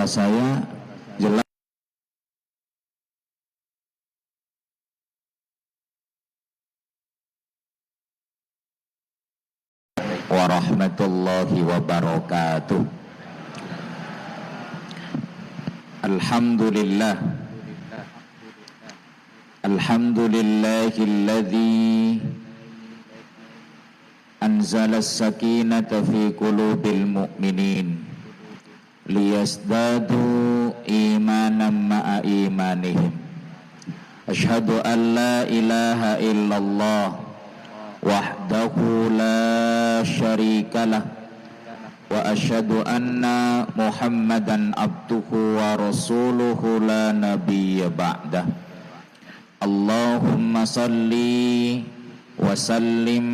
saya jelas. Warahmatullahi wabarakatuh. Alhamdulillah. Alhamdulillahilladzi anzala as-sakinata fi qulubil mu'minin liyazdadu imanan ma'a imanihim. Asyhadu an la ilaha illallah wahdahu la syarikalah wa asyhadu anna Muhammadan abduhu wa rasuluhu la nabiyya ba'dah. Allahumma salli wa sallim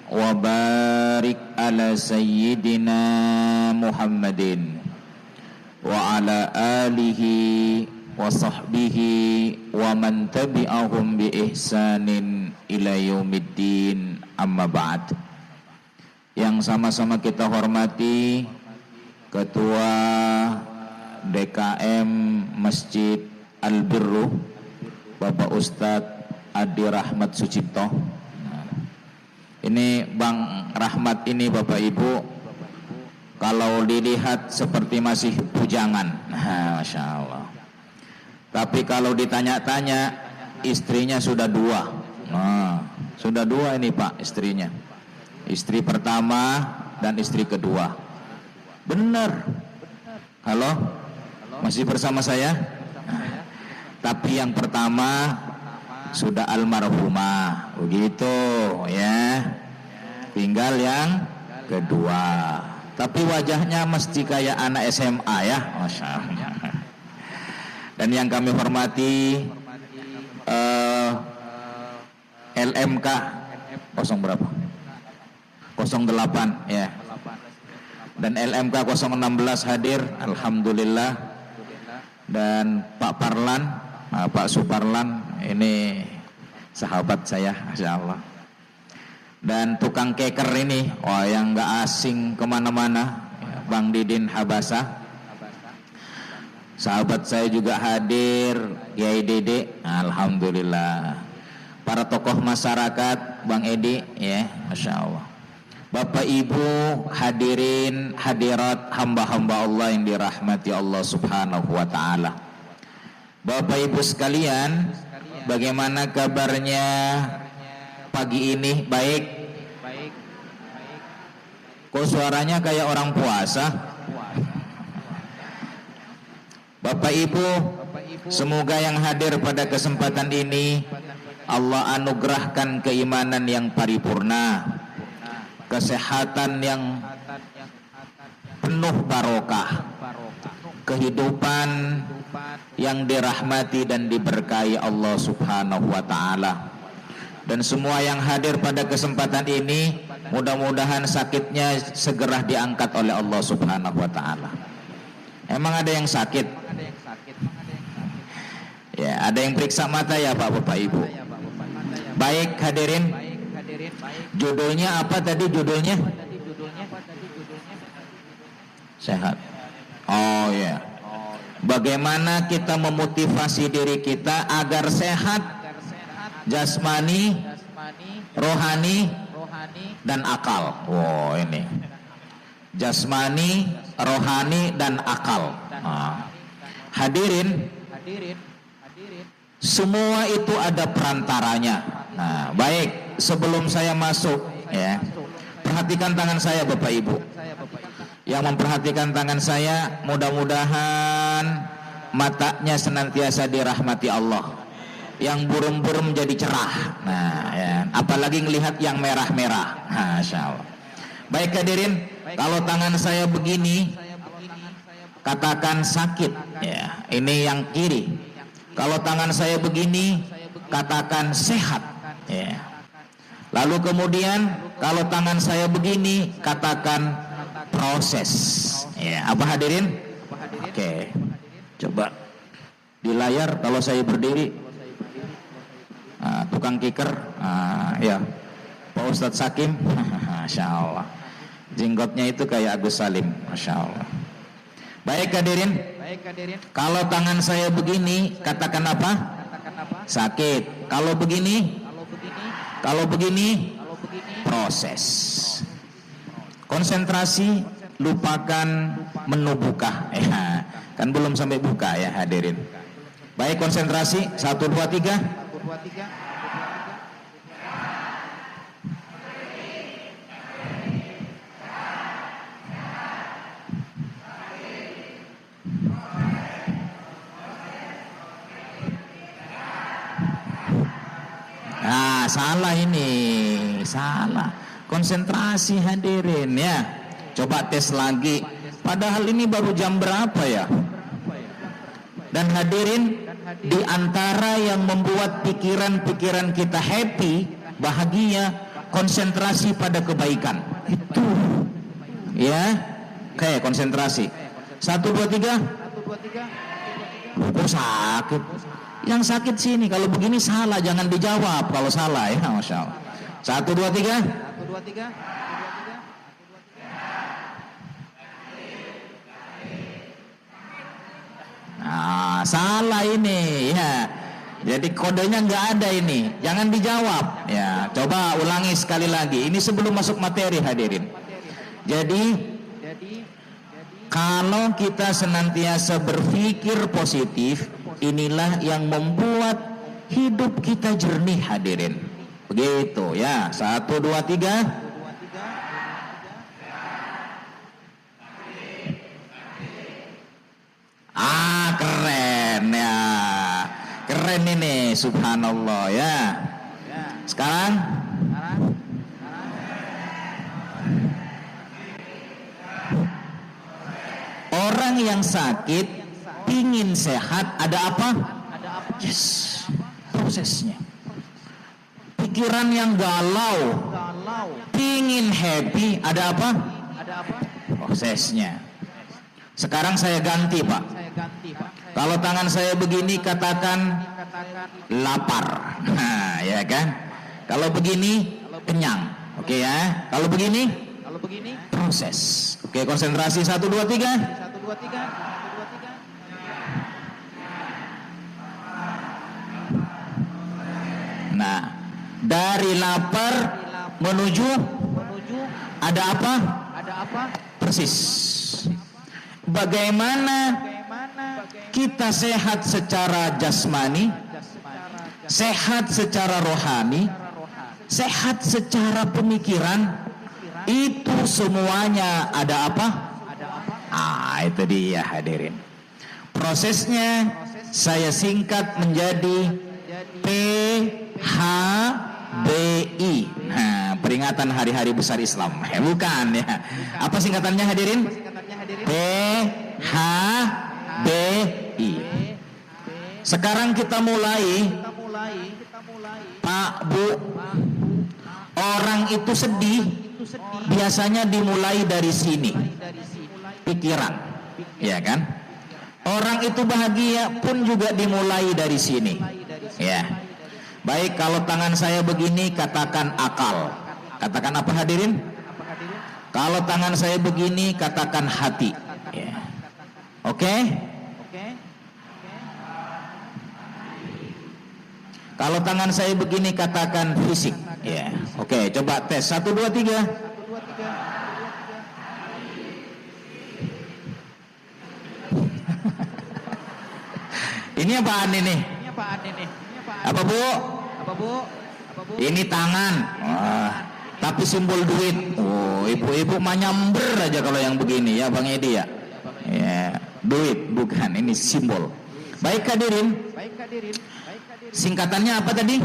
wa barik ala sayyidina Muhammadin wa ala alihi wa sahbihi wa man tabi'ahum bi ihsanin ila yaumiddin, amma ba'd. Yang sama-sama kita hormati Ketua DKM Masjid Al-Birru Bapak Ustadz Adi Rahmat Sucipto. Ini Bang Rahmat ini Bapak Ibu, kalau dilihat seperti masih bujangan, Masya Allah. Tapi kalau ditanya-tanya, istrinya sudah dua. Sudah dua ini Pak istrinya. Istri pertama dan istri kedua. Benar. Halo? Masih bersama saya? Tapi yang pertama sudah almarhumah, begitu ya. Tinggal yang kedua. Tapi wajahnya mesti kayak anak SMA ya, Masya Allah. Dan yang kami hormati LMK 0 berapa? 08 ya. Dan LMK 016 hadir, alhamdulillah. Dan Pak Parlan, Pak Suparlan, ini sahabat saya, Masya Allah. Dan tukang keker ini, yang gak asing kemana-mana, Bang Didin Habasa. Sahabat saya juga hadir, Kiai Dede, alhamdulillah. Para tokoh masyarakat, Bang Edi, ya, Masya Allah. Bapak Ibu hadirin hadirat hamba-hamba Allah yang dirahmati Allah Subhanahu wa ta'ala. Bapak Ibu sekalian, bagaimana kabarnya pagi ini? Baik? Kok suaranya kayak orang puasa? Bapak Ibu, semoga yang hadir pada kesempatan ini Allah anugerahkan keimanan yang paripurna, kesehatan yang penuh barokah, kehidupan yang dirahmati dan diberkahi Allah Subhanahu wa ta'ala. Dan semua yang hadir pada kesempatan ini, mudah-mudahan sakitnya segera diangkat oleh Allah Subhanahu wa ta'ala. Emang ada yang sakit? Ya, ada yang periksa mata ya Pak, Bapak Ibu. Baik hadirin, judulnya apa tadi judulnya? Sehat. Oh ya. Bagaimana kita memotivasi diri kita agar sehat jasmani, rohani, dan akal. Oh ini. Jasmani, rohani, dan akal. Hadirin, semua itu ada perantaranya. Nah, baik, sebelum saya masuk ya, perhatikan tangan saya Bapak Ibu. Yang memperhatikan tangan saya, mudah-mudahan matanya senantiasa dirahmati Allah. Yang burum-burum jadi cerah. Nah, ya, apalagi melihat yang merah-merah. Masya Allah. Baik hadirin, kalau tangan saya begini, katakan sakit. Ya, ini yang kiri. Kalau tangan saya begini, katakan sehat. Ya. Lalu kemudian kalau tangan saya begini, katakan proses. Ya, apa hadirin? Oke. Coba di layar kalau saya berdiri. Tukang kiker, ya. Pak Ustadz Sakim, Masya Allah. Jenggotnya itu kayak Agus Salim, Masya Allah. Baik hadirin, Kalau tangan saya begini, katakan apa? Sakit. Kalau begini, proses. Konsentrasi, lupakan menu buka. Ya, kan belum sampai buka ya hadirin. Baik, konsentrasi. 1, 2, 3. Nah, salah ini, salah. Konsentrasi hadirin ya. Coba tes lagi. Padahal ini baru jam berapa ya? Dan hadirin, di antara yang membuat pikiran-pikiran kita happy, bahagia, konsentrasi pada kebaikan. Itu. Ya. Oke, konsentrasi. 1, 2, 3. Oh, sakit. Yang sakit sini, kalau begini salah, jangan dijawab kalau salah ya, Masya Allah. 1, 2, 3. Nah, salah ini ya. Jadi kodenya nggak ada ini, jangan dijawab ya. Coba ulangi sekali lagi. Ini sebelum masuk materi hadirin. Jadi kalau kita senantiasa berpikir positif, inilah yang membuat hidup kita jernih hadirin. Begitu ya. 1, 2, 3. Keren ya. Keren ini, subhanallah ya. Sekarang orang yang sakit pingin sehat, ada apa? Yes, prosesnya. Pikiran yang galau pingin happy, ada apa? Prosesnya. Sekarang saya ganti Pak. Kalau tangan saya begini, katakan lapar. Nah, ya kan? Kalau begini, kenyang. Oke ya. Kalau begini, proses. Oke, konsentrasi. 1, 2, 3. Nah, dari lapar menuju ada apa? Persis. Bagaimana kita sehat secara jasmani, sehat secara rohani, sehat secara pemikiran, itu semuanya ada apa? Itu dia hadirin. Prosesnya saya singkat menjadi PHBI. Nah, peringatan hari-hari besar Islam. Bukan ya. Apa singkatannya hadirin? PHBI. Sekarang kita mulai, Pak, Bu. Orang itu sedih biasanya dimulai dari sini, pikiran, ya kan? Orang itu bahagia pun juga dimulai dari sini, ya. Baik, kalau tangan saya begini, katakan akal. Katakan apa hadirin? Kalau tangan saya begini, katakan hati. Ya. Oke? Kalau tangan saya begini, katakan fisik. Ya. Oke, coba tes. 1, 2, 3. Ini apaan ini? Apa Bu? Ini tangan. Wah, tapi simbol duit. Oh, ibu-ibu mah nyamber aja kalau yang begini ya Bang Edi ya. Ya, duit bukan, ini simbol. Baik hadirin. Singkatannya apa tadi?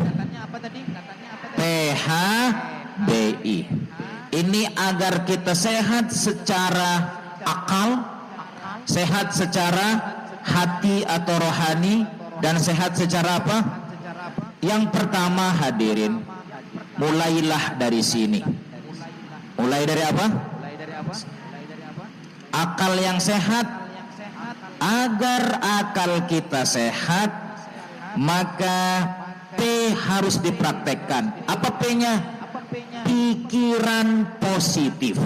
PHBI. Ini agar kita sehat secara akal, sehat secara hati atau rohani, dan sehat secara apa? Yang pertama hadirin, mulailah dari sini. Mulai dari apa? Akal yang sehat. Agar akal kita sehat, maka P harus dipraktekkan. Apa P-nya? Pikiran positif.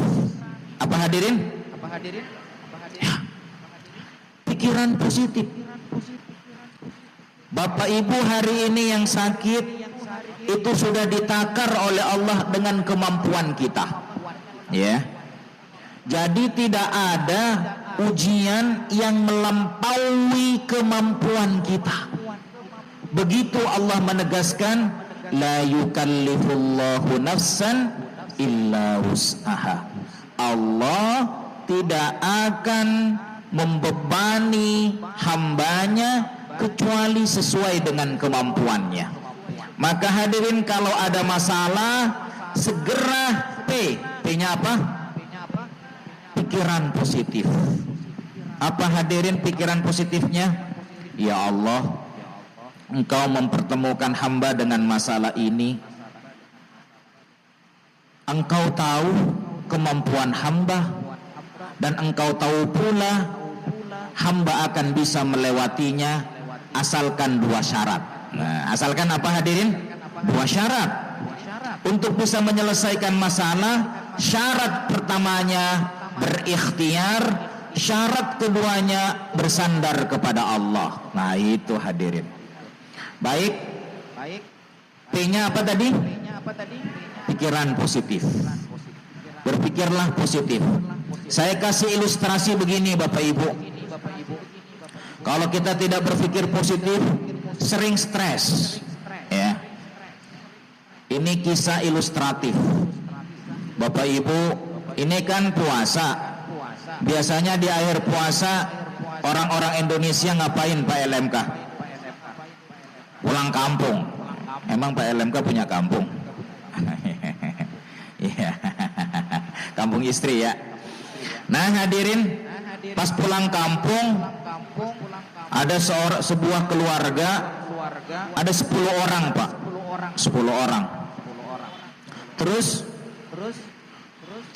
Apa hadirin? Ya. pikiran positif. Bapak Ibu hari ini yang sakit itu sudah ditakar oleh Allah dengan kemampuan kita, ya. Jadi tidak ada ujian yang melampaui kemampuan kita. Begitu Allah menegaskan, la yukallifullahu nafsan illa wus'aha. Allah tidak akan membebani hambanya kecuali sesuai dengan kemampuannya. Maka hadirin, kalau ada masalah segera P-nya apa? Pikiran positif. Apa hadirin pikiran positifnya? Ya Allah, Engkau mempertemukan hamba dengan masalah ini. Engkau tahu kemampuan hamba, dan Engkau tahu pula hamba akan bisa melewatinya asalkan 2 syarat. Nah, asalkan apa hadirin? 2 syarat. Untuk bisa menyelesaikan masalah, syarat pertamanya berikhtiar, syarat keduanya bersandar kepada Allah. Nah, itu hadirin. Baik. P-nya apa tadi? Pikiran positif. Berpikirlah positif. Saya kasih ilustrasi begini Bapak Ibu. Kalau kita tidak berpikir positif, sering stres, ya. Ini kisah ilustratif. Bapak Ibu, ini kan puasa. Biasanya di akhir puasa orang-orang Indonesia ngapain Pak LMK? Pulang kampung. Emang Pak LMK punya kampung? Iya. Kampung istri ya. Nah hadirin, pas pulang kampung ada sebuah keluarga, ada 10 orang Pak, 10 orang. Terus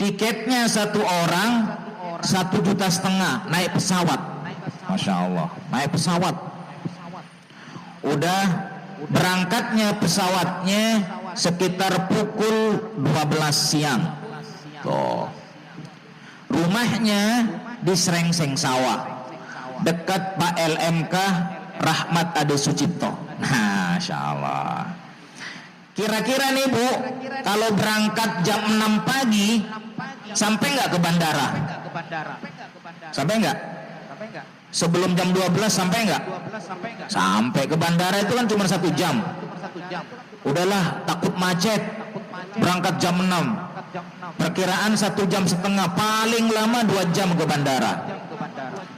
tiketnya satu orang 1,5 juta naik pesawat. Masya Allah, naik pesawat. Udah berangkatnya pesawatnya sekitar pukul 12 siang. Tuh. Rumahnya di Srengseng Sawah, dekat Pak LMK Rahmat Ade Sucipto. Masya Allah. Kira-kira nih Bu, kalau berangkat jam 6 pagi sampai nggak ke bandara? Sampai nggak? Sebelum jam 12 sampai nggak? Sampai ke bandara itu kan cuma 1 jam. Udahlah, takut macet. Berangkat jam 6. Perkiraan 1,5 jam, paling lama 2 jam ke bandara.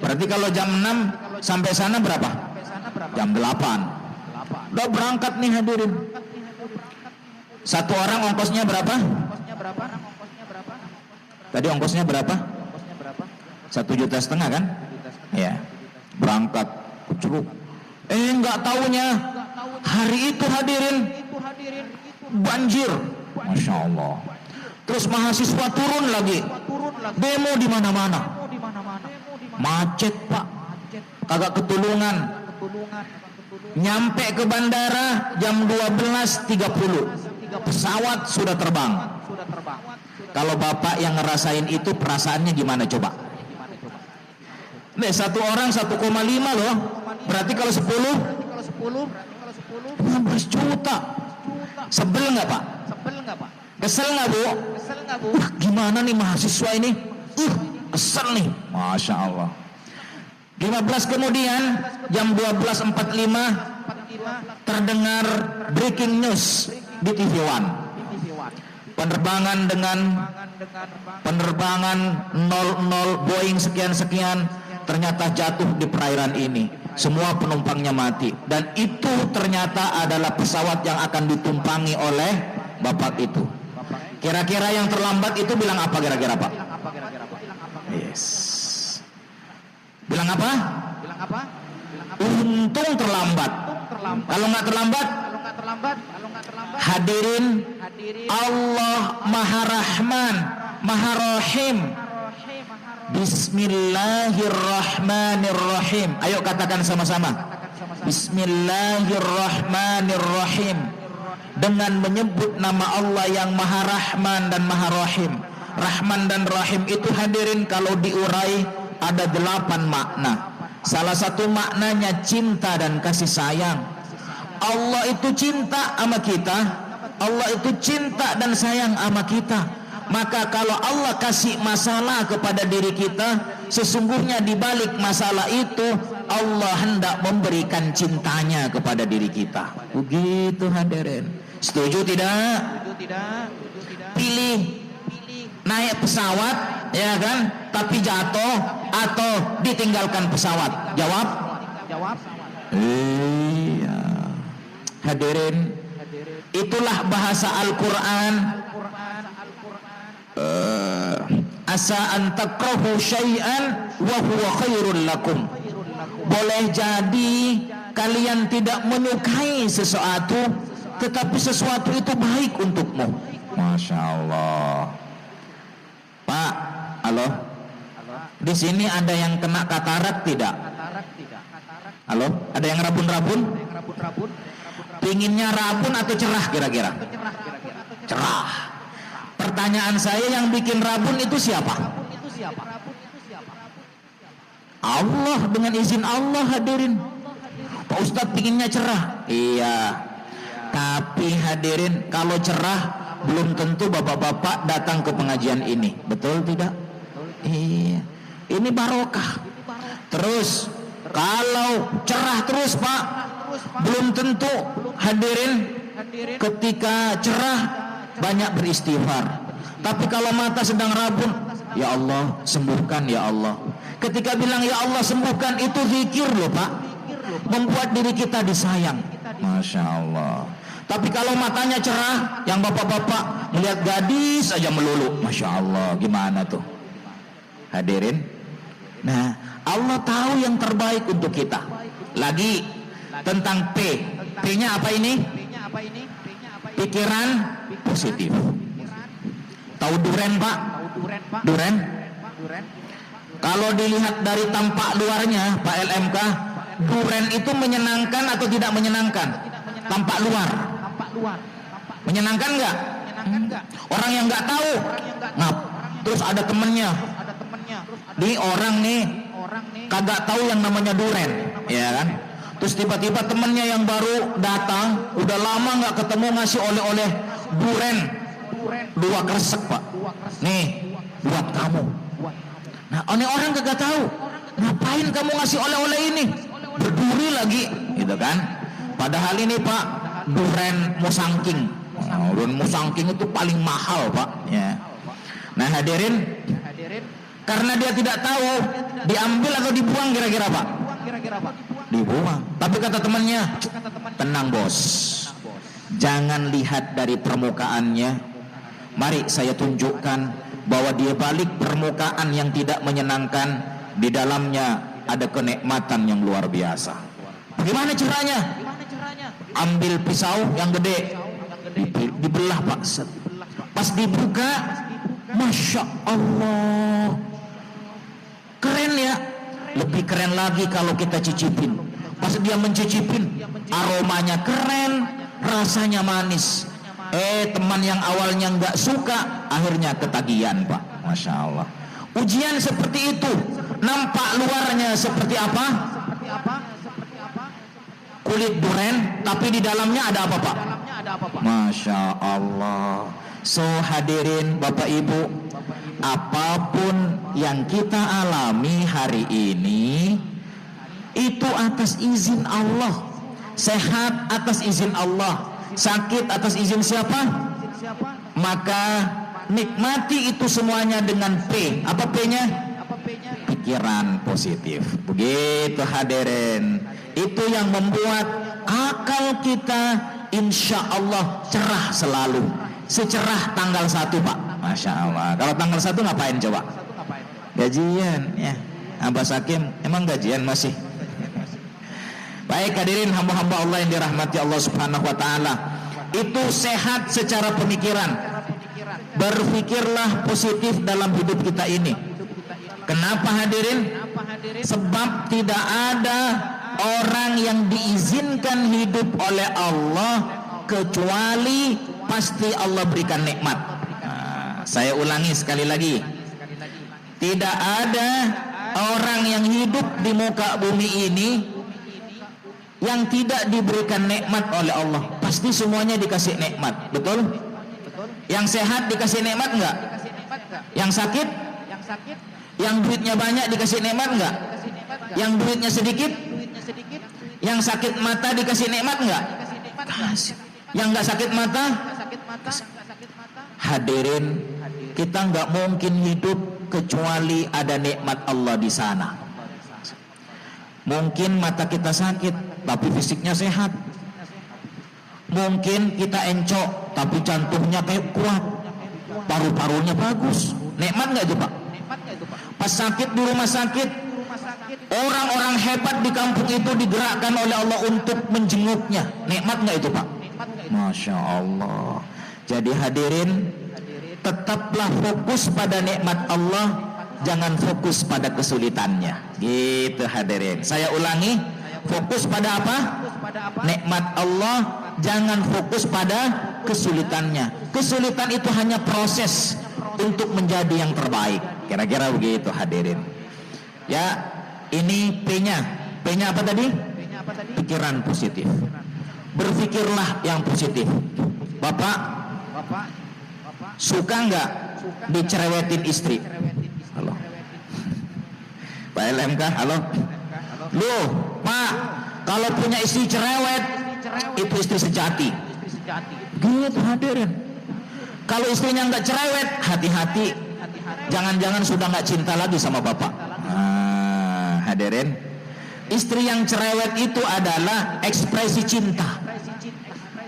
Berarti kalau jam 6 sampai sana berapa? Jam 8. Udah berangkat nih hadirin. Satu orang ongkosnya berapa? Tadi ongkosnya berapa? 1,5 juta kan? Ya. Berangkat ke Curug. Nggak taunya hari itu hadirin banjir. Masya Allah. Terus mahasiswa turun lagi. Demo di mana-mana. Macet Pak. Kagak ketulungan. Nyampe ke bandara jam 12.30. Pesawat sudah terbang. Kalau Bapak yang ngerasain itu perasaannya gimana coba? Nih, satu orang 1,5 loh. Berarti kalau 10 15 juta. Sebel nggak Pak? Kesel nggak Bu? Gimana nih mahasiswa ini? Kesel nih. Masya Allah. 15 kemudian jam 12.45 terdengar breaking news di TV One. Penerbangan 00 Boeing sekian-sekian ternyata jatuh di perairan ini. Semua penumpangnya mati. Dan itu ternyata adalah pesawat yang akan ditumpangi oleh Bapak itu. Kira-kira yang terlambat itu bilang apa kira-kira Pak? Yes. Bilang apa? Untung terlambat. Kalau nggak terlambat, hadirin, Allah Maha Rahman, Maha Rahim. Bismillahirrahmanirrahim. Ayo katakan sama-sama. Bismillahirrahmanirrahim. Dengan menyebut nama Allah yang Maha Rahman dan Maha Rahim. Rahman dan Rahim itu hadirin kalau diurai ada 8 makna. Salah satu maknanya cinta dan kasih sayang. Allah itu cinta sama kita, Allah itu cinta dan sayang sama kita. Maka kalau Allah kasih masalah kepada diri kita, sesungguhnya di balik masalah itu Allah hendak memberikan cintanya kepada diri kita. Begitu hadirin. Setuju tidak? Pilih naik pesawat, ya kan, tapi jatuh atau ditinggalkan pesawat. Jawab. Iya. Hadirin, itulah bahasa Al-Quran. Asa an takrahu syai'an wa huwa khairul lakum. Boleh jadi kalian tidak menyukai sesuatu, tetapi sesuatu itu baik untukmu. Masya Allah. Pak, halo. Di sini ada yang kena katarak tidak? Halo, ada yang rabun-rabun? Pinginnya rabun atau cerah kira-kira? Cerah. Pertanyaan saya, yang bikin rabun itu siapa? Allah, dengan izin Allah hadirin. Pak Ustadz pinginnya cerah. Iya. Tapi hadirin, kalau cerah belum tentu bapak-bapak datang ke pengajian ini. Betul tidak? Iya. Ini barokah. Terus kalau cerah terus Pak, belum tentu hadirin ketika cerah banyak beristighfar. Tapi kalau mata sedang rabun, ya Allah sembuhkan ya Allah. Ketika bilang ya Allah sembuhkan, itu zikir loh Pak, membuat diri kita disayang. Masya Allah. Tapi kalau matanya cerah, yang bapak-bapak melihat gadis saja melulu, Masya Allah, gimana tuh hadirin? Nah, Allah tahu yang terbaik untuk kita. Lagi tentang P. P-nya apa ini? Pikiran positif. Tahu duren Pak? Duren? Kalau dilihat dari tampak luarnya Pak LMK, duren itu menyenangkan atau tidak menyenangkan? Tampak luar menyenangkan nggak? Orang yang nggak tahu, ngap. Terus ada temennya, di orang nih kagak tahu yang namanya duren, ya kan? Terus tiba-tiba temennya yang baru datang, udah lama nggak ketemu, ngasih oleh-oleh duren 2 kresek Pak, nih buat kamu. Nah, ini orang kagak tahu, ngapain kamu ngasih oleh-oleh ini, berduri lagi, gitu kan? Padahal ini Pak, duren musangking. Duren musangking itu paling mahal Pak, ya. Nah hadirin, karena dia tidak tahu, diambil atau dibuang kira-kira Pak? Dibuang. Tapi kata temannya, tenang bos, jangan lihat dari permukaannya. Mari saya tunjukkan bahwa dia balik permukaan yang tidak menyenangkan, di dalamnya ada kenikmatan yang luar biasa. Bagaimana caranya? Ambil pisau yang gede, dibelah Pak. Pas dibuka, Masya Allah, keren ya. Lebih keren lagi kalau kita cicipin. Pas dia mencicipin, aromanya keren, rasanya manis. Teman yang awalnya nggak suka, akhirnya ketagihan Pak. Masya Allah. Ujian seperti itu. Nampak luarnya seperti apa? Kulit duren, tapi di dalamnya ada apa Pak? Masya Allah. So hadirin Bapak Ibu, apapun yang kita alami hari ini itu atas izin Allah. Sehat atas izin Allah, sakit atas izin siapa? Maka nikmati itu semuanya dengan P. Apa P-nya? Pikiran positif. Begitu hadirin. Itu yang membuat akal kita insya Allah cerah selalu. Secerah tanggal 1 Pak. Masya Allah. Kalau tanggal 1 ngapain coba? Gajian ya. Abah Sakim emang gajian masih? Baik hadirin hamba-hamba Allah yang dirahmati Allah Subhanahu wa taala. Itu sehat secara pemikiran. Berpikirlah positif dalam hidup kita ini. Kenapa hadirin? Sebab tidak ada orang yang diizinkan hidup oleh Allah kecuali pasti Allah berikan nikmat. Saya ulangi sekali lagi. Tidak ada orang yang hidup di muka bumi ini yang tidak diberikan nikmat oleh Allah? Pasti semuanya dikasih nikmat, betul? Yang sehat dikasih nikmat enggak? Yang sakit? Yang duitnya banyak dikasih nikmat enggak? Yang duitnya sedikit? Yang sakit mata dikasih nikmat enggak? Kasih. Yang enggak sakit mata? Hadirin, kita enggak mungkin hidup kecuali ada nikmat Allah di sana. Mungkin mata kita sakit tapi fisiknya sehat. Mungkin kita encok tapi jantungnya kayak kuat, paru-parunya bagus. Nikmat nggak itu Pak? Pas sakit di rumah sakit, orang-orang hebat di kampung itu digerakkan oleh Allah untuk menjenguknya. Nikmat nggak itu Pak? Masya Allah. Jadi hadirin, tetaplah fokus pada nikmat Allah, jangan fokus pada kesulitannya. Gitu hadirin. Saya ulangi, fokus pada apa? Nikmat Allah, jangan fokus pada kesulitannya. Kesulitan itu hanya proses untuk menjadi yang terbaik. Kira-kira begitu hadirin. Ya, ini P-nya. P-nya apa tadi? Pikiran positif. Berpikirlah yang positif. Bapak suka nggak dicerewetin istri? Halo Pak LMK, halo. Loh Pak, kalau punya istri cerewet, itu istri sejati. Gitu hadirin. Kalau istrinya nggak cerewet, hati-hati, jangan-jangan sudah nggak cinta lagi sama bapak. Hadirin, istri yang cerewet itu adalah ekspresi cinta.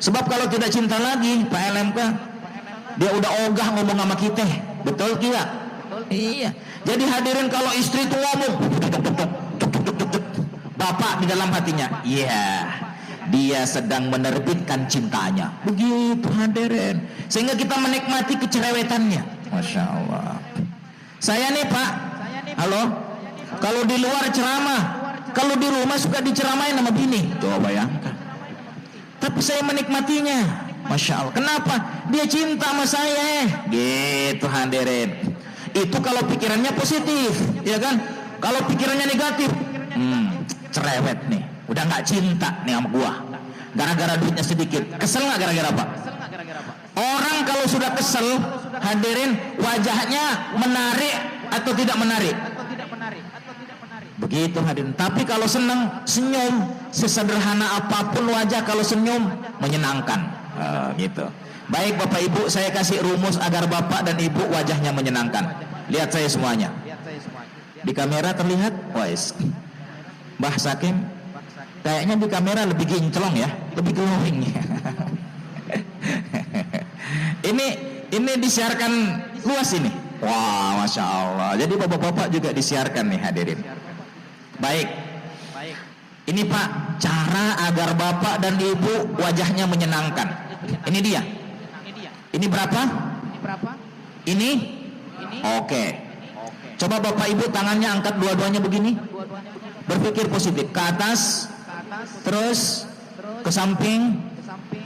Sebab kalau tidak cinta lagi, Pak LMK, dia udah ogah ngomong sama kita. Betul tidak? Iya. Jadi hadirin, kalau istri itu ngomong, bapak di dalam hatinya, iya, dia sedang menerbitkan cintanya. Begitu hadirin. Sehingga kita menikmati kecerewetannya. Masya Allah. Saya nih Pak, halo, kalau di luar ceramah, kalau di rumah suka diceramain sama bini. Coba bayangkan. Tapi saya menikmatinya. Masya Allah. Kenapa? Dia cinta sama saya. Gitu hadirin. Itu kalau pikirannya positif, ya kan? Kalau pikirannya negatif, cerewet nih, udah nggak cinta nih sama gua. Gara-gara duitnya sedikit. Kesel nggak gara-gara apa? Orang kalau sudah kesel, hadirin, wajahnya menarik atau tidak menarik? Begitu hadirin. Tapi kalau senang, senyum. Sesederhana apapun wajah, kalau senyum menyenangkan. Gitu. Baik Bapak Ibu, saya kasih rumus agar Bapak dan Ibu wajahnya menyenangkan. Lihat saya semuanya. Di kamera terlihat? Wais. Mbah Sakim, kayaknya di kamera lebih kinclong ya, lebih glowing. Ini disiarkan luas ini. Wah, Masya Allah. Jadi bapak-bapak juga disiarkan nih hadirin. Baik. Ini Pak, cara agar bapak dan ibu wajahnya menyenangkan. Ini dia. Ini berapa? Ini? Oke. Coba bapak ibu tangannya angkat dua-duanya begini. Berpikir positif. Ke atas, terus ke samping,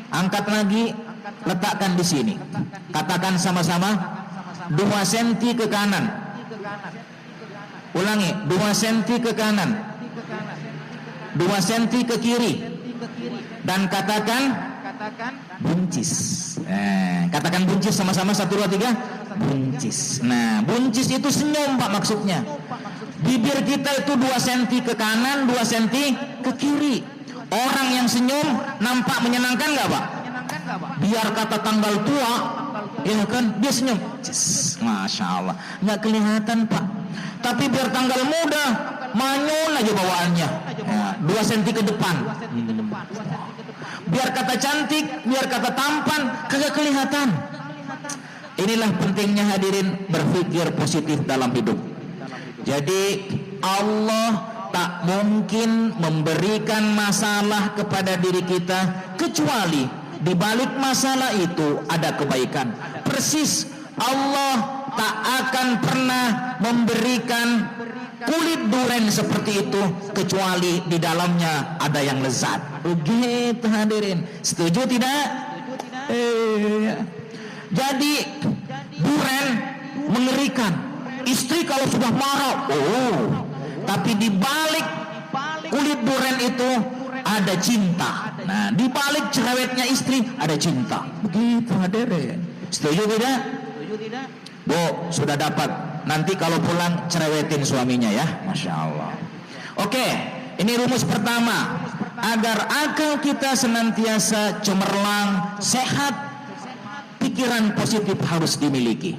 angkat lagi, letakkan di sini. Katakan sama-sama, 2 cm ke kanan. Ulangi, 2 cm ke kanan, 2 cm ke kiri. Dan katakan buncis. Katakan buncis sama-sama, 1, 2, 3. Buncis. Nah, buncis itu senyum Pak maksudnya. Bibir kita itu 2 cm ke kanan, 2 cm ke kiri. Orang yang senyum nampak menyenangkan nggak Pak? Biar kata tanggal tua, ya kan, dia senyum. Masya Allah, nggak kelihatan Pak. Tapi biar tanggal muda, manyun aja bawaannya. 2 cm ke depan. Biar kata cantik, biar kata tampan, kagak kelihatan. Inilah pentingnya hadirin berpikir positif dalam hidup. Jadi Allah tak mungkin memberikan masalah kepada diri kita kecuali di balik masalah itu ada kebaikan. Persis Allah tak akan pernah memberikan kulit duren seperti itu kecuali di dalamnya ada yang lezat. Begitu hadirin. Setuju tidak? Jadi duren mengerikan. Istri kalau sudah marah, Tapi di balik kulit duren itu ada cinta. Nah, di balik cerewetnya istri ada cinta. Begitu hadirin. Setuju tidak? Bu, sudah dapat. Nanti kalau pulang cerewetin suaminya ya. Masya Allah. Oke, ini rumus pertama. Agar akal kita senantiasa cemerlang, sehat, pikiran positif harus dimiliki.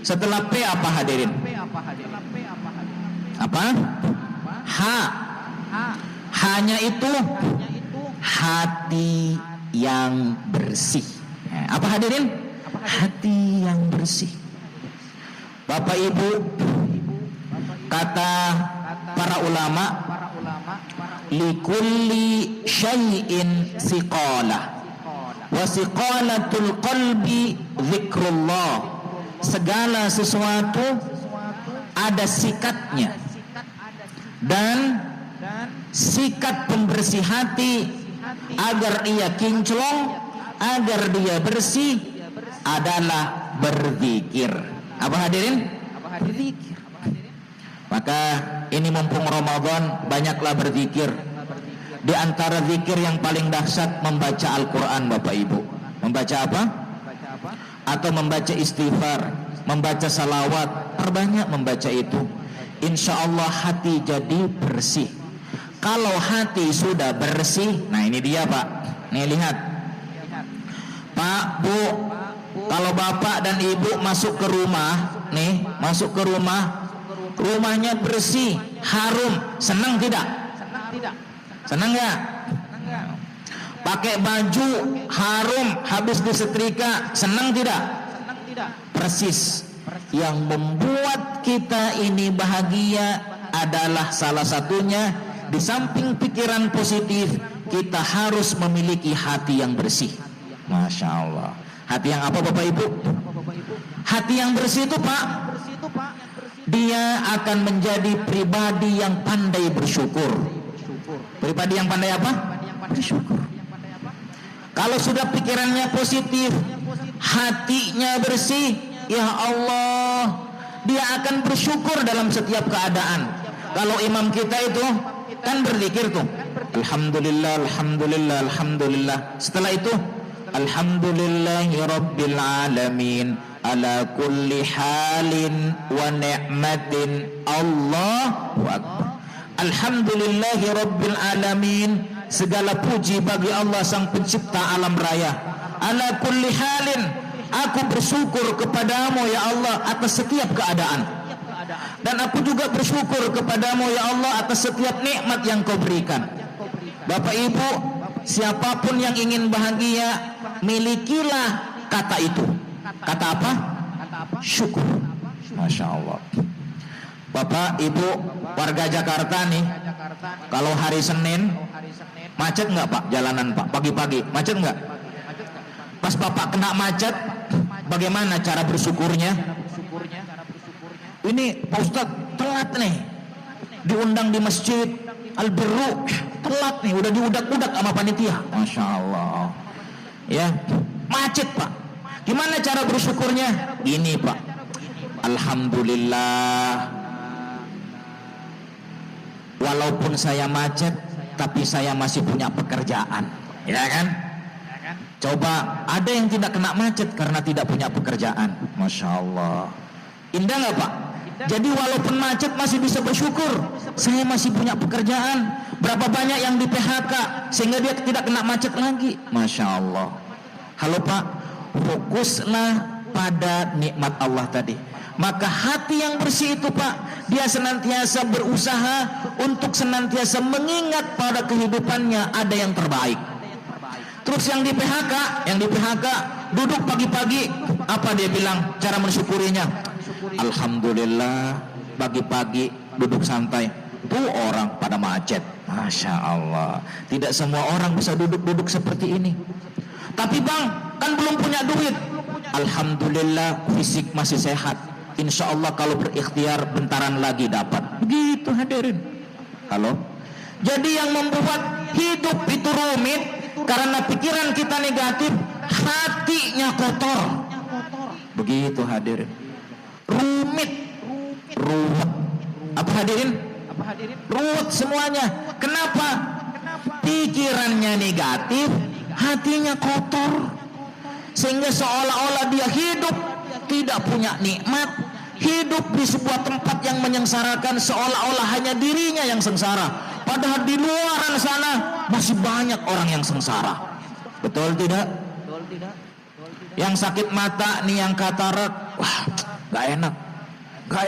Setelah P apa hadirin? Apa? H. Hanya itu hati yang bersih. Apa hadirin? Hati yang bersih. Bapak Ibu, kata para ulama, likulli syai'in siqalah wa siqalatul qalbi zikrullah. Segala sesuatu ada sikatnya, dan sikat pembersih hati agar ia kinclong, agar dia bersih adalah berzikir. Apa hadirin? Berzikir. Maka ini mumpung Ramadan, banyaklah berzikir. Di antara zikir yang paling dahsyat membaca Al-Quran, Bapak Ibu. Membaca apa? Atau membaca istighfar, membaca salawat. Perbanyak membaca itu. Insya Allah hati jadi bersih. Kalau hati sudah bersih, nah ini dia Pak. Nih lihat, Pak, Bu, kalau Bapak dan Ibu masuk ke rumah, nih masuk ke rumah, rumahnya bersih, harum, senang tidak? Senang nggak? Pakai baju harum, habis disetrika, senang tidak? Persis. Yang membuat kita ini bahagia adalah salah satunya, di samping pikiran positif, kita harus memiliki hati yang bersih. Masya Allah. Hati yang apa Bapak Ibu? Hati yang bersih itu Pak, dia akan menjadi pribadi yang pandai bersyukur. Pribadi yang pandai apa? Bersyukur. Kalau sudah pikirannya positif, hatinya bersih, ya Allah, dia akan bersyukur dalam setiap keadaan. Kalau imam kita itu kan berzikir tuh, alhamdulillah, alhamdulillah, alhamdulillah. Setelah itu, alhamdulillahi rabbil alamin ala kulli halin wa ni'matin, Allahu akbar. Alhamdulillahi rabbil alamin, segala puji bagi Allah sang pencipta alam raya. Ala kulli halin, aku bersyukur kepadamu ya Allah atas setiap keadaan, dan aku juga bersyukur kepadamu ya Allah atas setiap nikmat yang kau berikan. Bapak Ibu, siapapun yang ingin bahagia, milikilah kata itu. Kata apa? Syukur. Masya Allah. Bapak Ibu warga Jakarta nih, kalau hari Senin macet nggak Pak jalanan Pak? Pagi-pagi macet nggak? Pas Bapak kena macet, bagaimana cara bersyukurnya? Ini Pak Ustadz telat nih, diundang di masjid Al-Birru, telat nih, udah diudak-udak sama panitia. Masya Allah. Ya, macet Pak. Gimana cara bersyukurnya? Ini Pak, alhamdulillah, walaupun saya macet, tapi saya masih punya pekerjaan. Ya kan? Coba ada yang tidak kena macet karena tidak punya pekerjaan. Masya Allah. Indah nggak Pak? Jadi walaupun macet masih bisa bersyukur, saya masih punya pekerjaan. Berapa banyak yang di PHK sehingga dia tidak kena macet lagi. Masya Allah. Halo Pak, fokuslah pada nikmat Allah tadi. Maka hati yang bersih itu Pak, dia senantiasa berusaha untuk senantiasa mengingat pada kehidupannya ada yang terbaik. Terus yang di PHK duduk pagi-pagi, apa dia bilang cara mensyukurinya? Alhamdulillah, pagi-pagi duduk santai. Tuh orang pada macet. Masya Allah. Tidak semua orang bisa duduk-duduk seperti ini. Tapi Bang, kan belum punya duit. Alhamdulillah, fisik masih sehat. Insya Allah kalau berikhtiar bentaran lagi dapat. Begitu hadirin. Halo. Jadi yang membuat hidup itu rumit karena pikiran kita negatif, hatinya kotor. Begitu hadirin. Rumit. Apa hadirin? Ruwet semuanya. Kenapa? Pikirannya negatif, hatinya kotor, sehingga seolah-olah dia hidup tidak punya nikmat, hidup di sebuah tempat yang menyengsarakan, seolah-olah hanya dirinya yang sengsara, padahal di luaran sana masih banyak orang yang sengsara. Betul tidak? Yang sakit mata nih, yang katarak, wah gak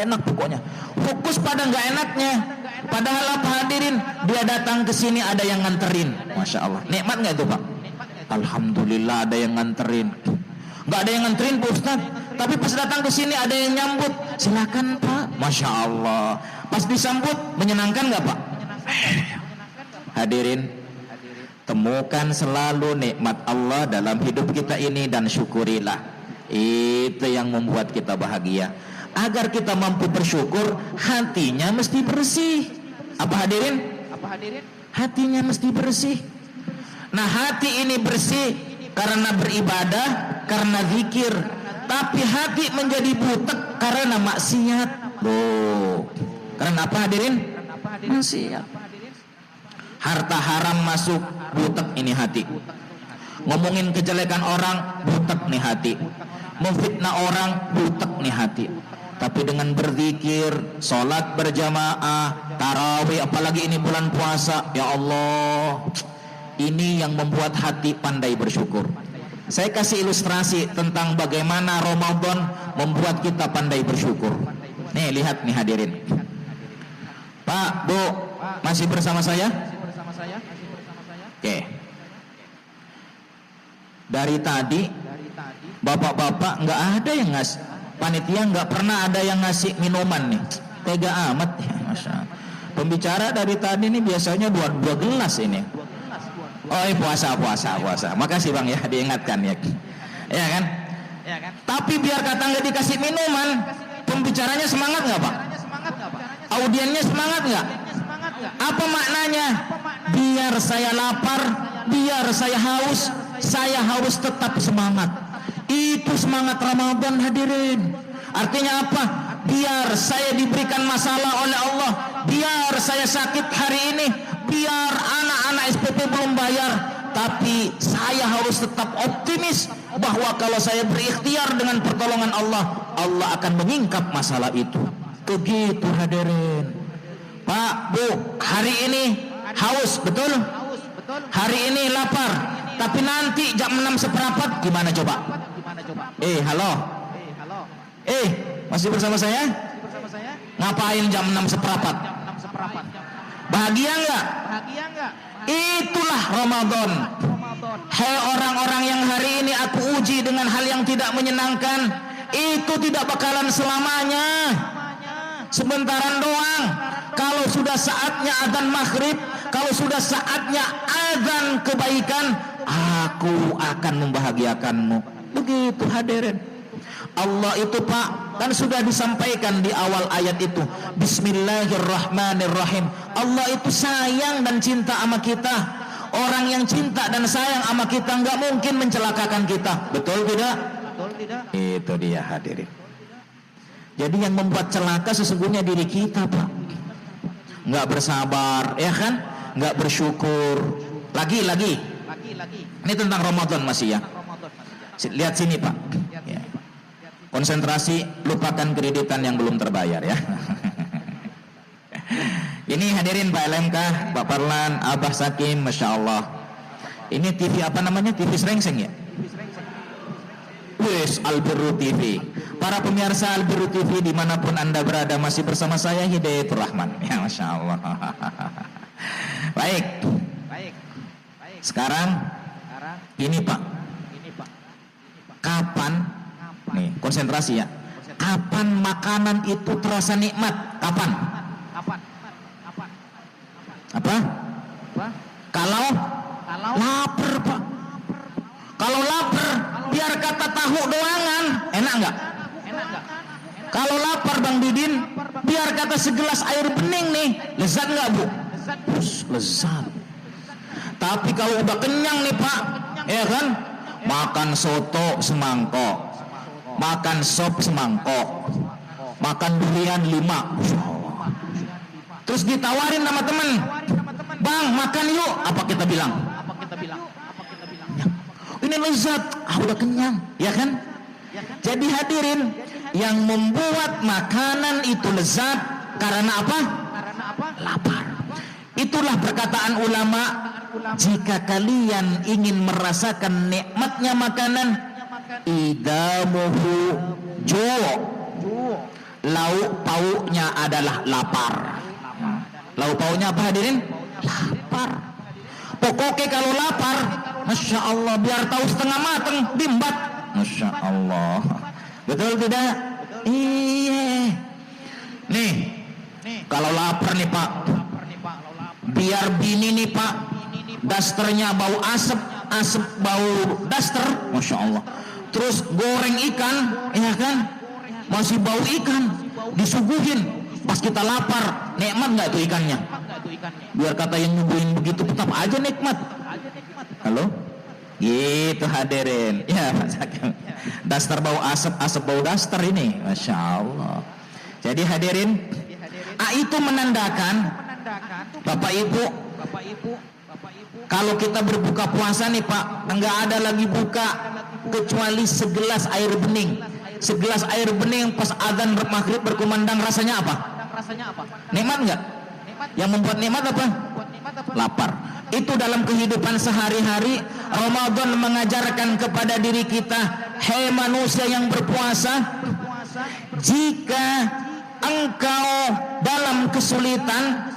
enak pokoknya, fokus pada gak enaknya. Padahal apa hadirin, dia datang ke sini ada yang nganterin, masya Allah, nikmat nggak itu Pak? Alhamdulillah ada yang nganterin. Nggak ada yang nganterin Pak Ustaz, tapi pas datang ke sini ada yang nyambut, silakan Pak, masya Allah. Pas disambut menyenangkan nggak Pak? Hadirin, temukan selalu nikmat Allah dalam hidup kita ini dan syukurilah. Itu yang membuat kita bahagia. Agar kita mampu bersyukur, hatinya mesti bersih. Apa hadirin? Hatinya mesti bersih. Nah, hati ini bersih karena beribadah, karena zikir. Tapi hati menjadi butek karena maksiat. Loh, karena apa hadirin? Maksiat. Harta haram masuk, butek ini hati. Ngomongin kejelekan orang, butek nih hati. Memfitnah orang, butek nih hati. Tapi dengan berzikir, sholat berjamaah, tarawih, apalagi ini bulan puasa, ya Allah, ini yang membuat hati pandai bersyukur. Saya kasih ilustrasi tentang bagaimana Ramadan membuat kita pandai bersyukur. Nih, lihat nih hadirin. Pak, Bu, masih bersama saya? Oke. Dari tadi, bapak-bapak nggak ada yang ngasih. Panitia nggak pernah ada yang ngasih minuman nih, tega amat ya, masya Allah. Pembicara dari tadi nih biasanya dua gelas ini. Oh, puasa. Makasih Bang ya, diingatkan ya. Ya kan? Tapi biar kata nggak dikasih minuman, pembicaranya semangat nggak Pak? Audiennya semangat nggak? Apa maknanya? Biar saya lapar, biar saya harus tetap semangat. Itu semangat Ramadan hadirin. Artinya apa? Biar saya diberikan masalah oleh Allah, biar saya sakit hari ini, biar anak-anak SPP belum bayar, tapi saya harus tetap optimis bahwa kalau saya berikhtiar dengan pertolongan Allah, Allah akan menyingkap masalah itu. Begitu hadirin. Pak, Bu, hari ini haus, betul? Hari ini lapar, tapi nanti jam 6:15 gimana coba? Halo. Masih bersama saya? Ngapain jam 6:15? Bahagia enggak? Itulah Ramadan. Hai orang-orang yang hari ini aku uji dengan hal yang tidak menyenangkan, itu tidak bakalan selamanya. Sebentaran doang. Kalau sudah saatnya adzan maghrib, kalau sudah saatnya adzan kebaikan, aku akan membahagiakanmu. Begitu hadirin. Allah itu Pak, kan sudah disampaikan di awal ayat itu, Bismillahirrahmanirrahim. Allah itu sayang dan cinta sama kita. Orang yang cinta dan sayang sama kita nggak mungkin mencelakakan kita. Betul tidak? Itu dia hadirin. Jadi yang membuat celaka sesungguhnya diri kita Pak. Nggak bersabar, ya kan? Nggak bersyukur. Lagi. Ini tentang Ramadan masih ya. Lihat sini Pak ya. Konsentrasi, lupakan kreditan yang belum terbayar ya. Ini hadirin Pak LMK, Pak Parlan, Abah Sakim, Masya Allah. Ini TV apa namanya? TV Srengseng ya? Wes, Al-Birru TV. Para pemirsa Al-Birru TV dimanapun Anda berada, masih bersama saya Hidayatul Rahman ya, Masya Allah. Baik. Sekarang ini Pak, kapan nih konsentrasi ya, kapan makanan itu terasa nikmat? Kapan? Apa? Kalau lapar Pak. Kalau lapar, biar kata tahu doangan, enak nggak? Kalau lapar Bang Didin, biar kata segelas air bening nih, lezat nggak Bu? Lezat. Tapi kalau udah kenyang nih Pak, ya kan? Makan soto semangkok, makan sop semangkok, makan durian 5, Terus ditawarin sama teman, bang makan yuk, apa kita bilang? Ini lezat, udah kenyang, ya kan? Jadi hadirin, yang membuat makanan itu lezat karena apa? Lapar. Itulah perkataan ulama, jika kalian ingin merasakan nikmatnya makanan, idamuhu ju', lauk pauknya adalah lapar. Lauk pauknya apa hadirin? Lapar. Pokoknya kalau lapar, Masya Allah, biar tahu setengah mateng, bimbat. Masya Allah. Betul tidak? Iya. Nih, kalau lapar nih Pak, biar bini nih Pak, dasternya bau asap bau daster, Masya Allah. Terus goreng ikan, ya kan? Masih bau ikan, disuguhin. Pas kita lapar, nikmat nggak itu ikannya? Biar kata yang nyuguhin begitu, tetap aja nikmat. Halo? Gitu hadirin. Ya, daster bau asap bau daster ini, Masya Allah. Jadi hadirin, itu menandakan Bapak Ibu, kalau kita berbuka puasa nih Pak, enggak ada lagi buka kecuali segelas air bening. Segelas air bening pas adzan maghrib berkumandang, rasanya apa? Nikmat enggak? Yang membuat nikmat apa? Lapar. Itu dalam kehidupan sehari-hari. Ramadan mengajarkan kepada diri kita, hei manusia yang berpuasa, jika engkau dalam kesulitan,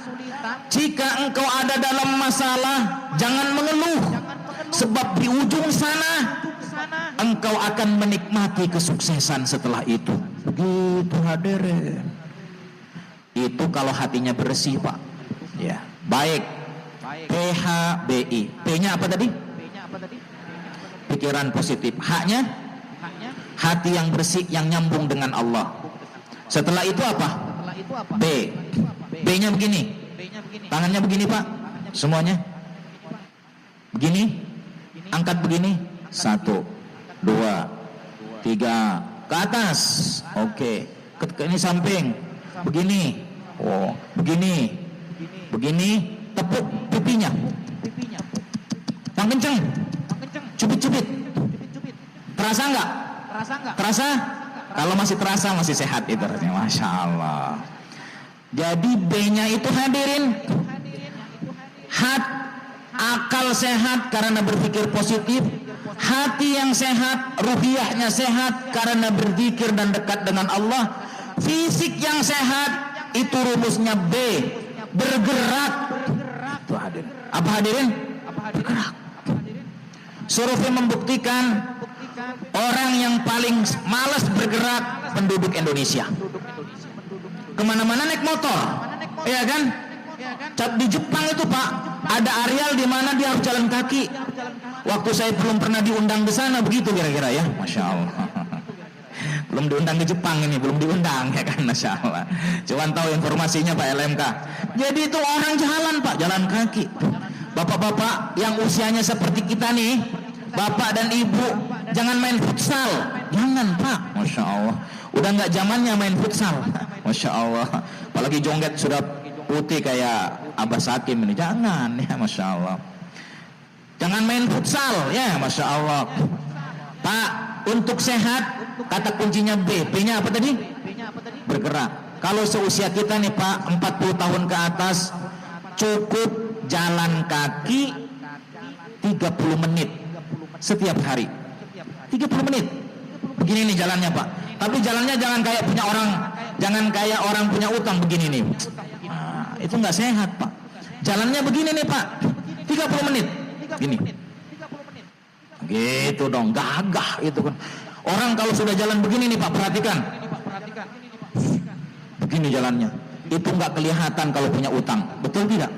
jika engkau ada dalam masalah, jangan mengeluh, sebab di ujung sana engkau akan menikmati kesuksesan setelah itu. Begitu hadirin. Itu kalau hatinya bersih Pak. Ya, baik. PHBI. P-nya apa tadi? Pikiran positif. H-nya? Hati yang bersih, yang nyambung dengan Allah. Setelah itu apa? B. B-nya begini. Tangannya begini Pak. Semuanya. Begini. Angkat begini. 1, 2, 3. Ke atas. Oke. Ini samping. Begini. Oh, begini. Begini. Tepuk pipinya. Yang kenceng. Cubit-cubit. Terasa enggak? Terasa? Kalau masih terasa, masih sehat itu rasanya. Masya Allah. Jadi B-nya itu hadirin, akal sehat karena berpikir positif, hati yang sehat, ruhiyahnya sehat karena berzikir dan dekat dengan Allah, fisik yang sehat, itu rumusnya B, bergerak. Itu hadirin. Apa hadirin? Bergerak. Survei membuktikan orang yang paling malas bergerak penduduk Indonesia. Kemana-mana naik motor, ya kan? Di Jepang itu Pak, ada areal di mana dia harus jalan kaki. Waktu saya belum pernah diundang di sana, begitu kira-kira ya, Masya Allah. Belum diundang di Jepang ini, belum diundang ya kan, Masya Allah. Cuman tahu informasinya Pak LMK. Jadi itu orang jalan Pak, jalan kaki. Bapak-bapak yang usianya seperti kita nih, bapak dan ibu, jangan main futsal, jangan Pak, Masya Allah. Udah nggak zamannya main futsal, Masya Allah. Apalagi jongget sudah putih kayak Abah Sakim ini, jangan ya, Masya Allah. Jangan main futsal ya, Masya Allah. Pak, untuk sehat, kata kuncinya B. B-nya apa tadi? Bergerak. Kalau seusia kita nih Pak, 40 tahun ke atas, cukup jalan kaki 30 menit setiap hari. 30 menit. Begini nih jalannya Pak. Tapi jalannya jangan kayak punya orang, jangan kayak orang punya utang begini nih. Nah, itu nggak sehat Pak. Jalannya begini nih Pak, 30 menit. Gini. Gitu dong, gagah itu kan. Orang kalau sudah jalan begini nih Pak, perhatikan. Begini jalannya. Itu nggak kelihatan kalau punya utang. Betul tidak?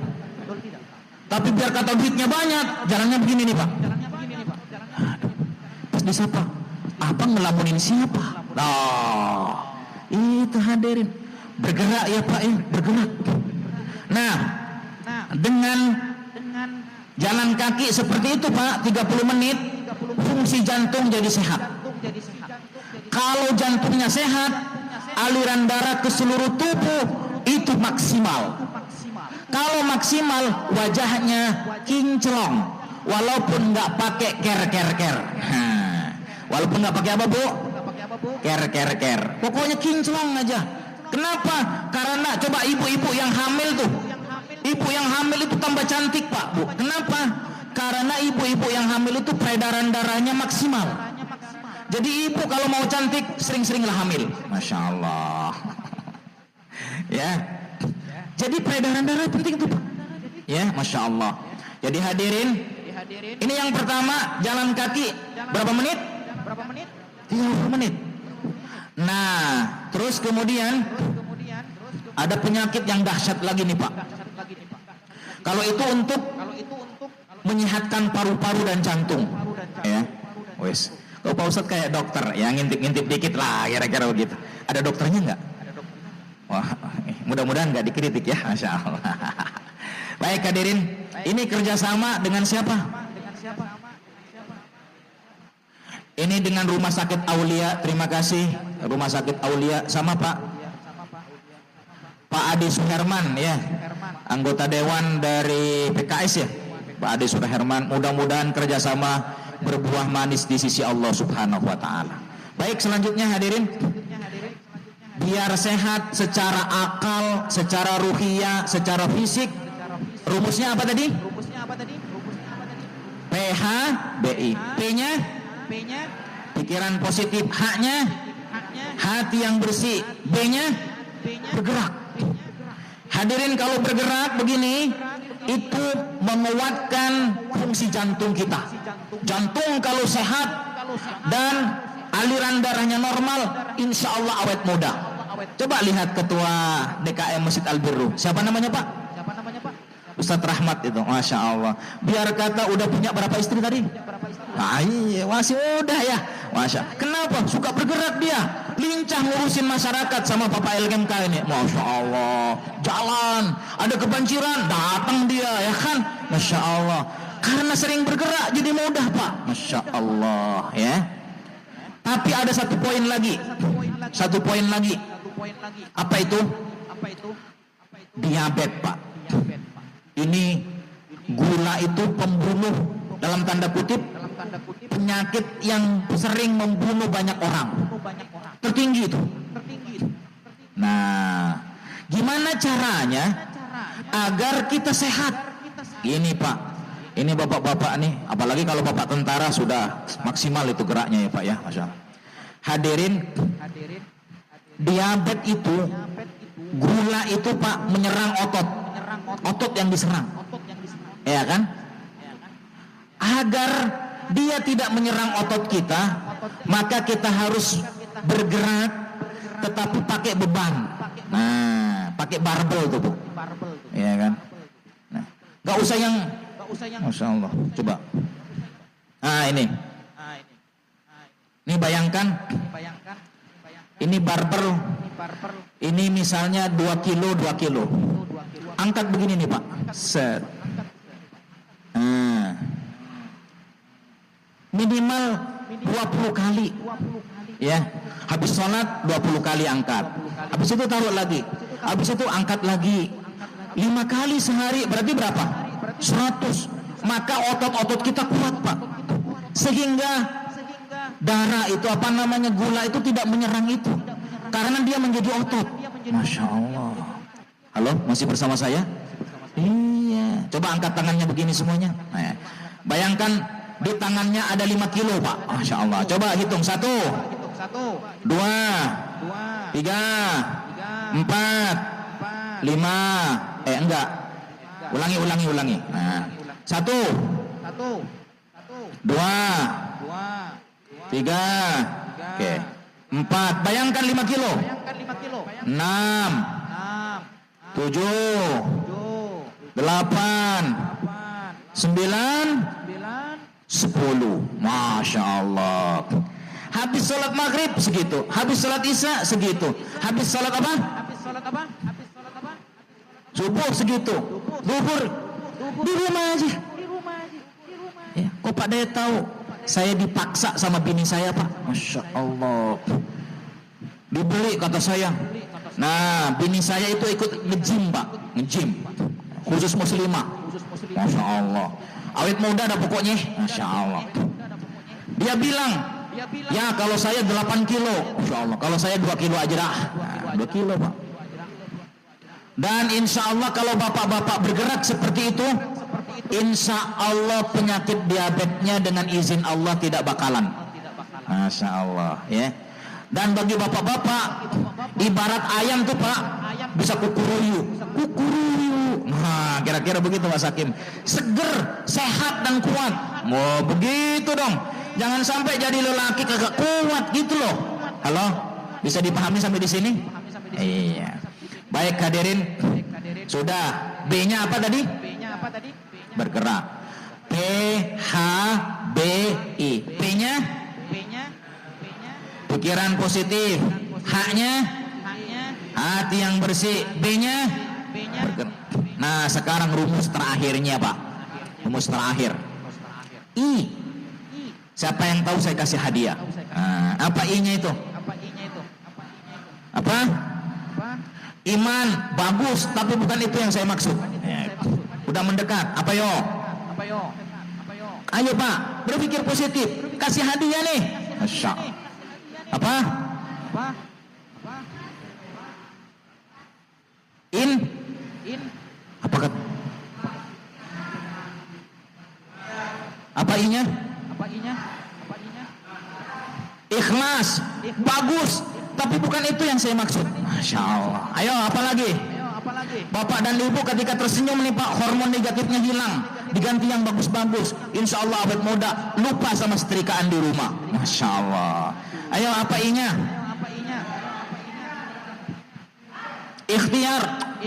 Tapi biar kata duitnya banyak, jalannya begini nih Pak. Aduh, pas disapa, abang ngelamunin siapa? Nah, itu hadirin, bergerak ya Pak ya, bergerak. Nah, dengan jalan kaki seperti itu Pak, 30 menit, fungsi jantung jadi sehat. Kalau jantungnya sehat, aliran darah ke seluruh tubuh itu maksimal. Kalau maksimal wajahnya kinclong, walaupun nggak pakai ker. Walaupun nggak pakai apa, Bu? Ker. Pokoknya kinclong aja. Kenapa? Karena coba ibu-ibu yang hamil tuh. Ibu yang hamil itu tambah cantik, Pak, Bu. Kenapa? Karena ibu-ibu yang hamil itu peredaran darahnya maksimal. Jadi ibu kalau mau cantik sering-seringlah hamil. Masya Allah. Ya. Jadi peredaran darah penting tuh, Pak. Ya, Masya Allah. Jadi hadirin, ini yang pertama, jalan kaki berapa menit? 30 menit. Nah, terus kemudian ada penyakit yang dahsyat lagi nih, Pak. Kalau itu untuk menyehatkan paru-paru dan jantung, ya, wes. Kalau Pak Ustadz kayak dokter, ya ngintip-ngintip dikit lah, kira-kira begitu. Ada dokternya nggak? Wah, mudah-mudahan nggak dikritik ya, Masya Allah. Baik hadirin, ini kerjasama dengan siapa? Ini dengan Rumah Sakit Aulia, terima kasih Rumah Sakit Aulia sama Pak Adi Suherman, ya, anggota dewan dari PKS, ya, Pak Adi Suherman. Mudah-mudahan kerjasama berbuah manis di sisi Allah Subhanahu wa Ta'ala. Baik, selanjutnya hadirin, biar sehat secara akal, secara ruhiyah, secara fisik, rumusnya apa tadi? PHBI. P-nya pikiran positif, H-nya hati yang bersih, B-nya bergerak. Hadirin, kalau bergerak begini itu menguatkan fungsi jantung kita. Jantung kalau sehat dan aliran darahnya normal, insya Allah awet muda. Coba lihat ketua DKM Masjid Al-Birru, siapa namanya, Pak? Ustadz Rahmat itu, Masya Allah. Biar kata udah punya berapa istri tadi? Ah, iya, masih muda ya, Masya. Kenapa? Suka bergerak dia, lincah ngurusin masyarakat sama Bapak LKMK ini, Masya Allah. Jalan, ada kebanjiran, datang dia, ya kan? Masya Allah. Karena sering bergerak jadi mudah, Pak. Masya Allah, ya. Tapi ada satu poin lagi. Apa itu? Diabetes, Pak. Ini gula itu pembunuh, dalam tanda kutip, penyakit yang sering membunuh banyak orang. Tertinggi itu. Nah, gimana caranya agar kita sehat? Ini, Pak. Ini bapak-bapak nih, apalagi kalau bapak tentara sudah maksimal itu geraknya, ya, Pak, ya, Masya Allah. Hadirin, diabetes itu, gula itu, Pak, menyerang otot yang diserang, ya kan? Agar dia tidak menyerang otot kita, maka kita harus bergerak, tetapi pakai beban. Nah, pakai barbel tuh, Bu, ya kan? Nah, nggak usah yang Masya Allah, coba. Nah, ini bayangkan, ini barbel, ini misalnya 2 kilo, angkat begini nih, Pak, set. Nah, minimal 20 kali, ya. Habis sholat 20 kali angkat, habis itu taruh lagi, habis itu angkat lagi 5 kali sehari, berarti berapa? 100. Maka otot-otot kita kuat, Pak, sehingga darah itu, apa namanya, gula itu tidak menyerang itu, karena dia menjadi otot. Masya Allah. Halo, masih bersama saya? Iya. Coba angkat tangannya begini semuanya. Nah, bayangkan di tangannya ada 5 kilo, Pak. Masya Allah. Coba hitung, 1, 2, 3, 4, 5. Enggak. Ulangi. Nah, 1, 2, 3, oke, 4. Bayangkan 5 kilo. 6, 7, 8, 9, 10. Masya Allah. Habis sholat maghrib segitu, habis sholat isya segitu, habis sholat apa? Subuh segitu, zuhur di rumah aja. Ya, kok Pak Daya tahu? Saya dipaksa sama bini saya, Pak. Masya Allah. Dibeli kata saya. Nah, bini saya itu ikut nge-gym, Pak. nge-gym, khusus muslimah. Masya Allah. Awet muda dah pokoknya. Masya Allah. Dia bilang, ya kalau saya 8 kilo, Masya Allah. Kalau saya 2 kilo aja dah. 2 kilo Pak. Dan insya Allah kalau bapak-bapak bergerak seperti itu, insya Allah penyakit diabetesnya dengan izin Allah tidak bakalan. Masya Allah ya. Dan bagi bapak-bapak, ibarat ayam tuh Pak, bisa kukuruyu. Nah, kira-kira begitu Mas Hakim. Seger, sehat dan kuat. Oh, begitu dong. Jangan sampai jadi lelaki kagak kuat gitu loh. Halo, bisa dipahami sampai di sini? Iya. Baik hadirin, sudah. B-nya apa tadi? Bergerak. P H B I. P-nya pikiran positif. H-nya hati yang bersih. B-nya bergerak. Nah, sekarang rumus terakhirnya Pak. Rumus terakhir. I. Siapa yang tahu saya kasih hadiah. Nah, apa I-nya itu? Apa? Iman bagus, tapi bukan itu yang saya maksud. Udah mendekat. Apa yo? Ayo Pak, berpikir positif. Kasih hadiah nih. Masya. Apa? In. Apa kata? Apa I-nya? Ikhlas, bagus, tapi bukan itu yang saya maksud. Masya Allah. Ayo, apa lagi? Bapak dan ibu ketika tersenyum nih Pak, hormon negatifnya hilang, diganti yang bagus-bagus. Insya Allah awet muda, lupa sama setrikaan di rumah. Masya Allah. Ayo, apa I-nya? Ikhtiar,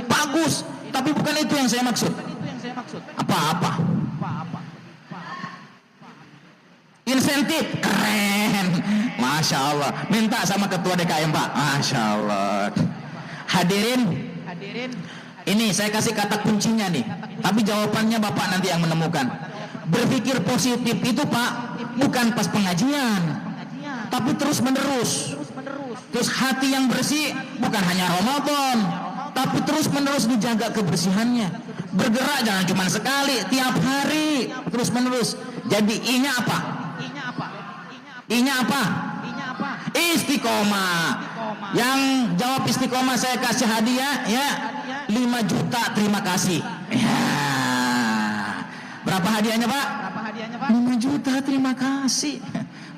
bagus, tapi bukan itu yang saya maksud. Apa? Insentif, keren. Masya Allah. Minta sama ketua DKM Pak. Masya Allah. Hadirin, ini saya kasih kata kuncinya nih, tapi jawabannya Bapak nanti yang menemukan. Berpikir positif itu Pak, bukan pas pengajian, tapi terus menerus. Terus hati yang bersih bukan hanya Ramadan, tapi terus menerus dijaga kebersihannya. Bergerak jangan cuma sekali, tiap hari, terus menerus. Jadi I-nya apa? I-nya apa? Istiqomah. Yang jawab istiqomah saya kasih hadiah ya 5 juta, terima kasih ya. Berapa hadiahnya Pak? 5 juta, terima kasih.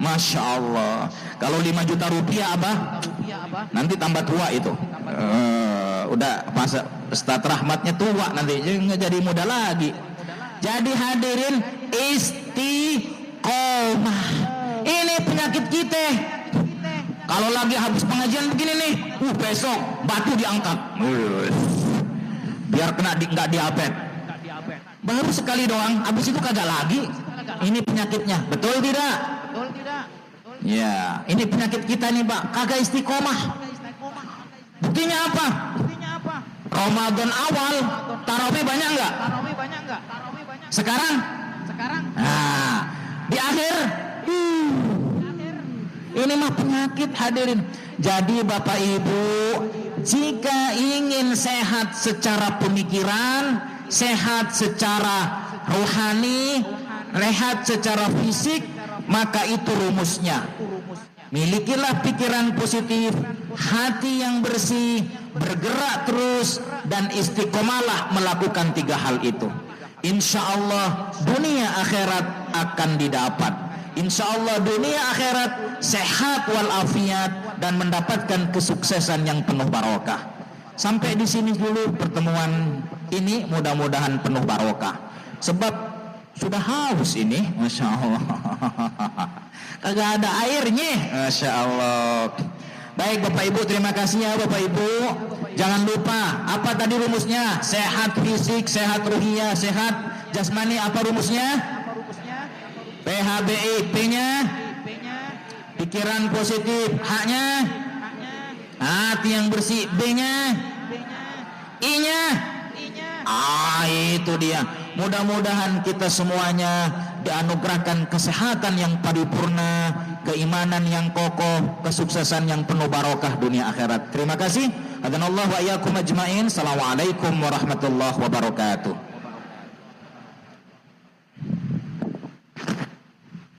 Masya Allah. Kalau 5 juta rupiah Abah, nanti tambah tua itu. Udah pas Ustaz Rahmatnya tua, nanti nggak jadi muda lagi. Jadi hadirin, istiqomah ini penyakit kita. Kalau lagi habis pengajian begini nih, besok batu diangkat, biar kena nggak diabetes. Baru sekali doang, habis itu kagak lagi. Ini penyakitnya, betul tidak? Ya, ini penyakit kita nih Pak, kagak istiqomah. Buktinya apa? Ramadan awal, tarawih banyak nggak? Sekarang? Nah, di akhir, ini mah penyakit hadirin. Jadi Bapak Ibu, jika ingin sehat secara pemikiran, sehat secara rohani, sehat secara fisik, maka itu rumusnya. Milikilah pikiran positif, hati yang bersih, bergerak terus, dan istiqomalah melakukan 3 hal itu. Insya Allah dunia akhirat akan didapat. Insya Allah dunia akhirat sehat walafiat dan mendapatkan kesuksesan yang penuh barokah. Sampai di sini dulu pertemuan ini, mudah-mudahan penuh barokah. Sebab sudah haus ini, Masya Allah. Kagak ada airnya, Masya Allah. Baik Bapak Ibu, terima kasih ya Bapak Ibu. Jangan lupa, apa tadi rumusnya? Sehat fisik, sehat ruhiyah, sehat jasmani. Apa rumusnya? PHBI. P-nya pikiran positif. H-nya hati yang bersih. B-nya I-nya itu dia. Mudah-mudahan kita semuanya dianugerahkan kesehatan yang paripurna, keimanan yang kokoh, kesuksesan yang penuh barokah dunia akhirat. Terima kasih. Hadanallahu wa iyyakum ajmain. Assalamualaikum warahmatullahi wabarakatuh.